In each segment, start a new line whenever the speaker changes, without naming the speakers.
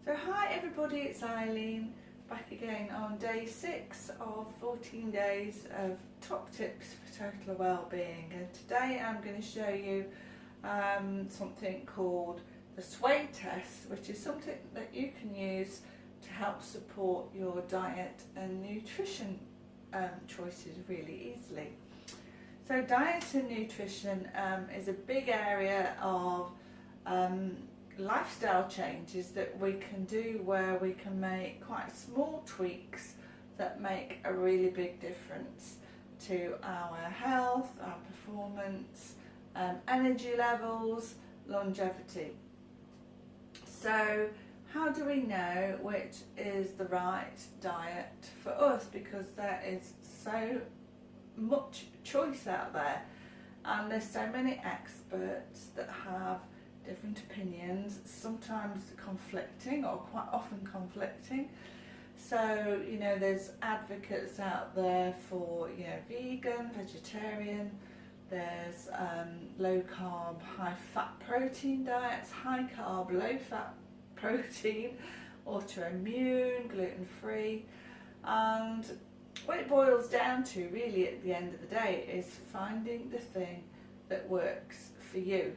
So hi everybody, it's Eileen back again on day 6 of 14 days of top tips for total well-being, and today I'm going to show you something called the sway test, which is something that you can use to help support your diet and nutrition choices really easily. So diet and nutrition is a big area of lifestyle changes that we can do, where we can make quite small tweaks that make a really big difference to our health, our performance, energy levels, longevity. So how do we know which is the right diet for us? Because there is so much choice out there, and there's so many experts that have different opinions, sometimes conflicting or quite often conflicting. So, there's advocates out there for, vegan, vegetarian, there's low carb, high fat protein diets, high carb, low fat protein, autoimmune, gluten free, and what it boils down to really at the end of the day is finding the thing that works for you.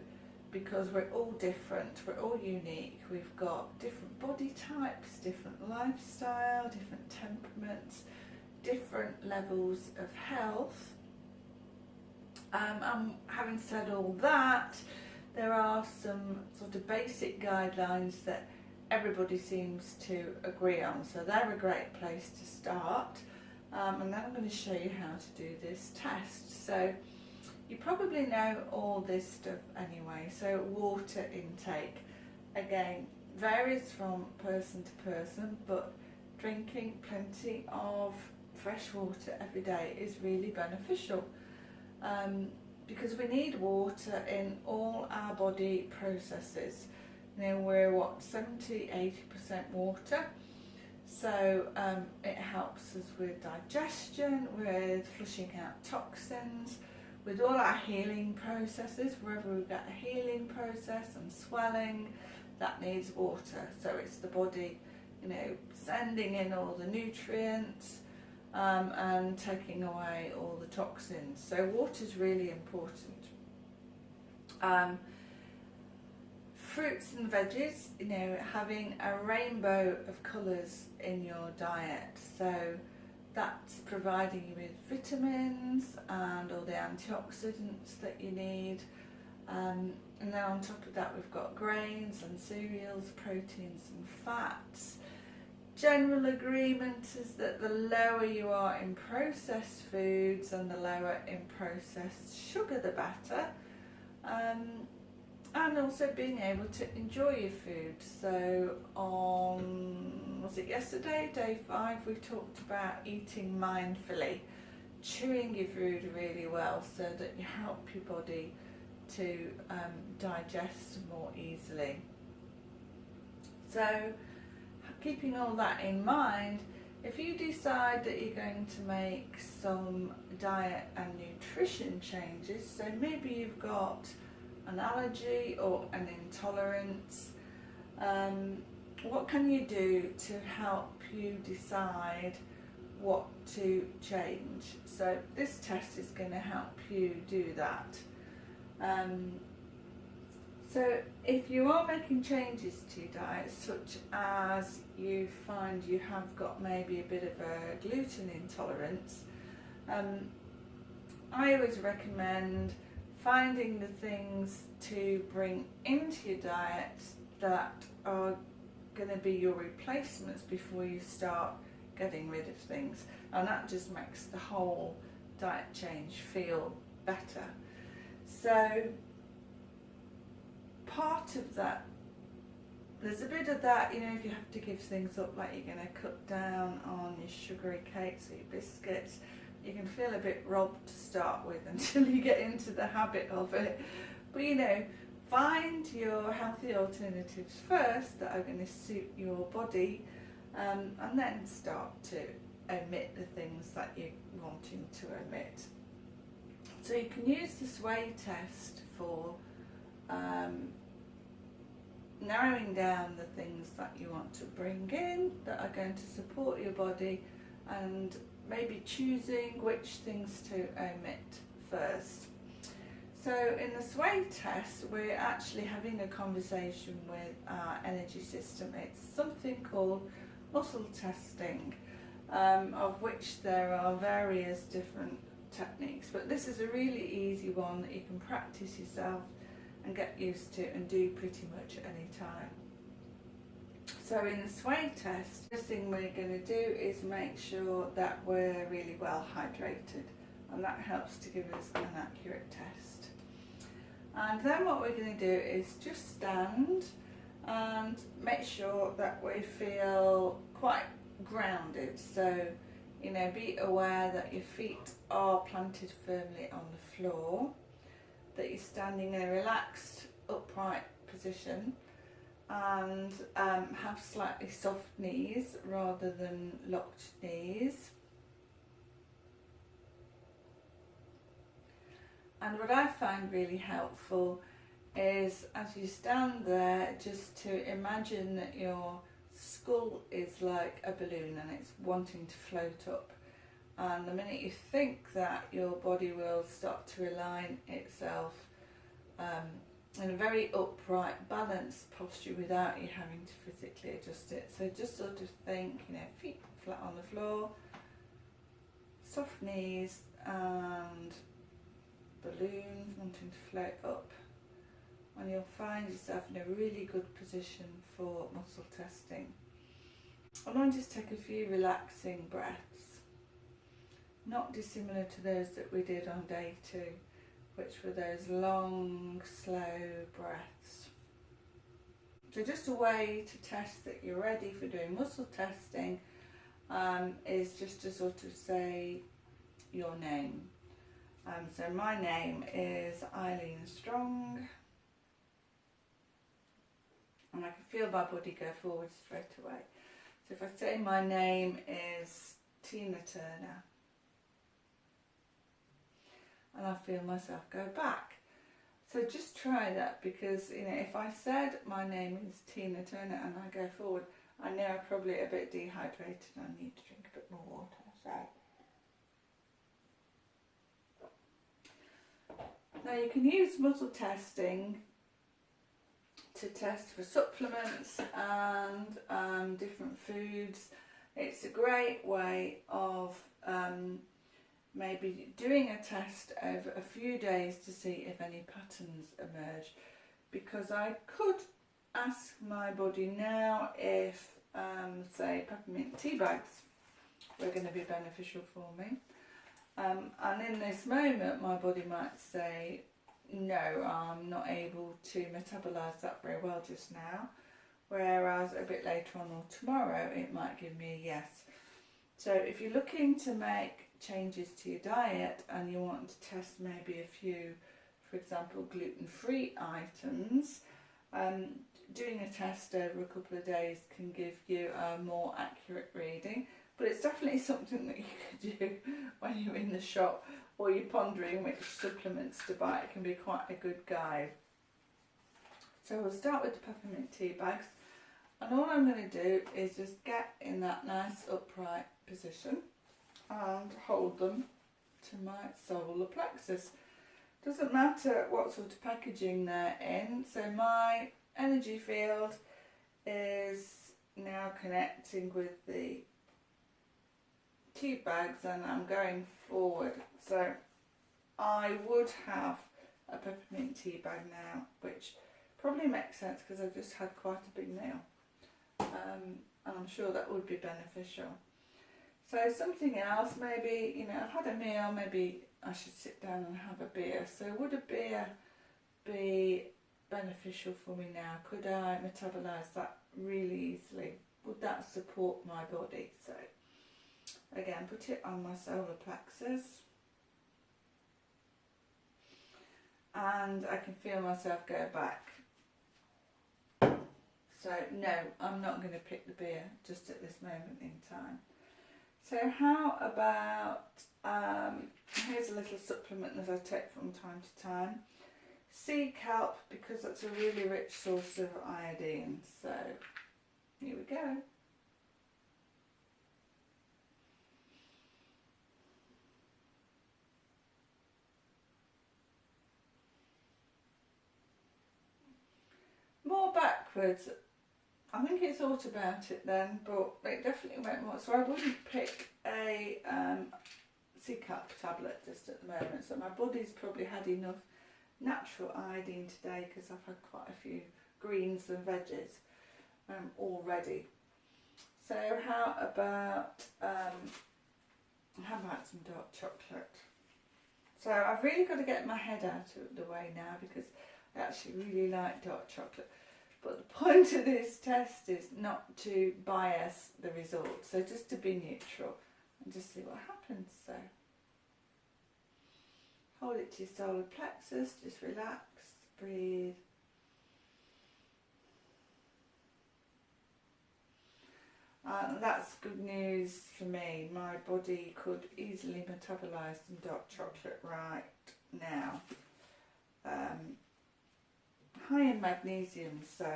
Because we're all different, we're all unique, we've got different body types, different lifestyle, different temperaments, different levels of health. And having said all that, there are some sort of basic guidelines that everybody seems to agree on, so they're a great place to start. And then I'm going to show you how to do this test. So you probably know all this stuff anyway. So water intake, again, varies from person to person, but drinking plenty of fresh water every day is really beneficial, because we need water in all our body processes. We're 70-80% water, so it helps us with digestion, with flushing out toxins, with all our healing processes. Wherever we've got a healing process and swelling, that needs water. So it's the body, sending in all the nutrients and taking away all the toxins. So water is really important. Fruits and veggies, having a rainbow of colours in your diet. So that's providing you with vitamins and all the antioxidants that you need. And then on top of that, we've got grains and cereals, proteins and fats. General agreement is that the lower you are in processed foods and the lower in processed sugar, the better. And also being able to enjoy your food. So on, was it yesterday, day 5, we talked about eating mindfully, chewing your food really well so that you help your body to digest more easily. So keeping all that in mind, if you decide that you're going to make some diet and nutrition changes, so maybe you've got an allergy or an intolerance, what can you do to help you decide what to change? So this test is going to help you do that. So if you are making changes to your diet, such as you find you have got maybe a bit of a gluten intolerance, I always recommend finding the things to bring into your diet that are going to be your replacements before you start getting rid of things, and that just makes the whole diet change feel better. So part of that, there's a bit of that, if you have to give things up, like you're going to cut down on your sugary cakes or your biscuits, you can feel a bit robbed to start with until you get into the habit of it. But find your healthy alternatives first that are going to suit your body, and then start to omit the things that you're wanting to omit. So you can use the sway test for narrowing down the things that you want to bring in that are going to support your body, and maybe choosing which things to omit first. So in the sway test, we're actually having a conversation with our energy system. It's something called muscle testing, of which there are various different techniques, but this is a really easy one that you can practice yourself and get used to and do pretty much any time. So in the sway test, the first thing we're going to do is make sure that we're really well hydrated, and that helps to give us an accurate test. And then what we're going to do is just stand and make sure that we feel quite grounded. So, you know, be aware that your feet are planted firmly on the floor, that you're standing in a relaxed upright position, and have slightly soft knees rather than locked knees. And what I find really helpful is, as you stand there, just to imagine that your skull is like a balloon and it's wanting to float up. And the minute you think that, your body will start to align itself in a very upright, balanced posture without you having to physically adjust it. So just sort of think, you know, feet flat on the floor, soft knees, and balloon wanting to float up. And you'll find yourself in a really good position for muscle testing. And then just take a few relaxing breaths, not dissimilar to those that we did on day 2, which were those long, slow breaths. So just a way to test that you're ready for doing muscle testing is just to sort of say your name. So my name is Eileen Strong, and I can feel my body go forward straight away. So if I say my name is Tina Turner, and I feel myself go back. So just try that, because, you know, if I said my name is Tina Turner and I go forward, I know I'm probably a bit dehydrated and I need to drink a bit more water. So now you can use muscle testing to test for supplements and different foods. It's a great way of maybe doing a test over a few days to see if any patterns emerge, because I could ask my body now if say peppermint tea bags were going to be beneficial for me, and in this moment my body might say no, I'm not able to metabolise that very well just now, whereas a bit later on or tomorrow it might give me a yes. So if you're looking to make changes to your diet and you want to test maybe a few, for example, gluten-free items, doing a test over a couple of days can give you a more accurate reading. But it's definitely something that you could do when you're in the shop or you're pondering which supplements to buy. It can be quite a good guide. So we'll start with the peppermint tea bags, and all I'm going to do is just get in that nice upright position and hold them to my solar plexus. Doesn't matter what sort of packaging they're in. So my energy field is now connecting with the tea bags and I'm going forward. So I would have a peppermint tea bag now, which probably makes sense because I've just had quite a big meal, and I'm sure that would be beneficial. So something else, maybe, you know, I've had a meal, maybe I should sit down and have a beer. So would a beer be beneficial for me now? Could I metabolise that really easily? Would that support my body? So again, put it on my solar plexus, and I can feel myself go back. So no, I'm not going to pick the beer just at this moment in time. So how about, here's a little supplement that I take from time to time. sea kelp because that's a really rich source of iodine. So here we go. More backwards. I think he thought about it then, but it definitely went more. So I wouldn't pick a sea kelp tablet just at the moment. So my body's probably had enough natural iodine today because I've had quite a few greens and veggies already. So how about some dark chocolate? So I've really got to get my head out of the way now because I actually really like dark chocolate. But the point of this test is not to bias the results, so just to be neutral and just see what happens. So hold it to your solar plexus, just relax, breathe. And that's good news for me. My body could easily metabolise some dark chocolate right now. High in magnesium, so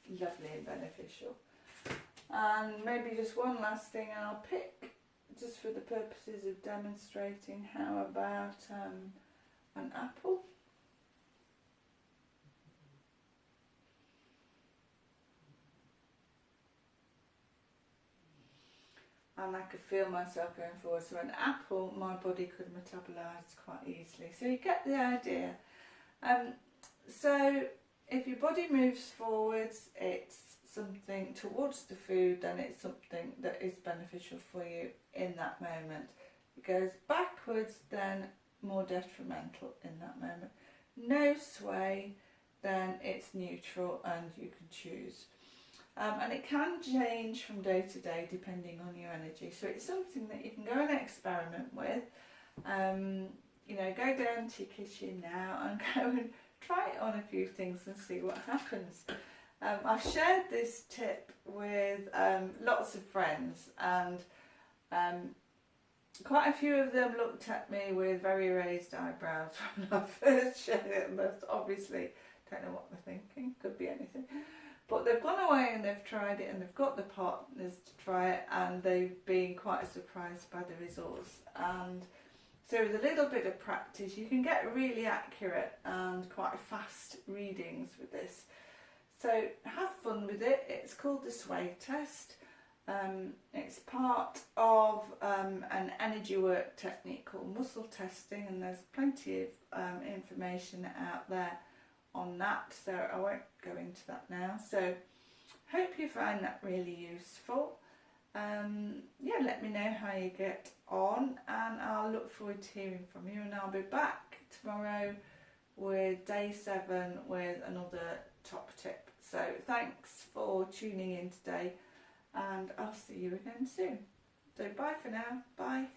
lovely and beneficial. And maybe just one last thing I'll pick, just for the purposes of demonstrating. How about an apple? And I could feel myself going forward. So an apple, my body could metabolise quite easily. So you get the idea. So if your body moves forwards, it's something towards the food, then it's something that is beneficial for you in that moment. It goes backwards, then more detrimental in that moment. No sway, then it's neutral and you can choose. And it can change from day to day depending on your energy. So it's something that you can go and experiment with. You know, go down to your kitchen now and go and try it on a few things and see what happens. I've shared this tip with lots of friends, and quite a few of them looked at me with very raised eyebrows when I first shared it, but obviously don't know what they're thinking, could be anything. But they've gone away and they've tried it and they've got the partners to try it and they've been quite surprised by the results. And so with a little bit of practice you can get really accurate and quite fast readings with this. So have fun with it. It's called the sway test. It's part of an energy work technique called muscle testing, and there's plenty of information out there on that, so I won't go into that now. So hope you find that really useful. Yeah, let me know how you get on, and I'll look forward to hearing from you, and I'll be back tomorrow with day 7 with another top tip. So thanks for tuning in today, and I'll see you again soon. So bye for now. Bye.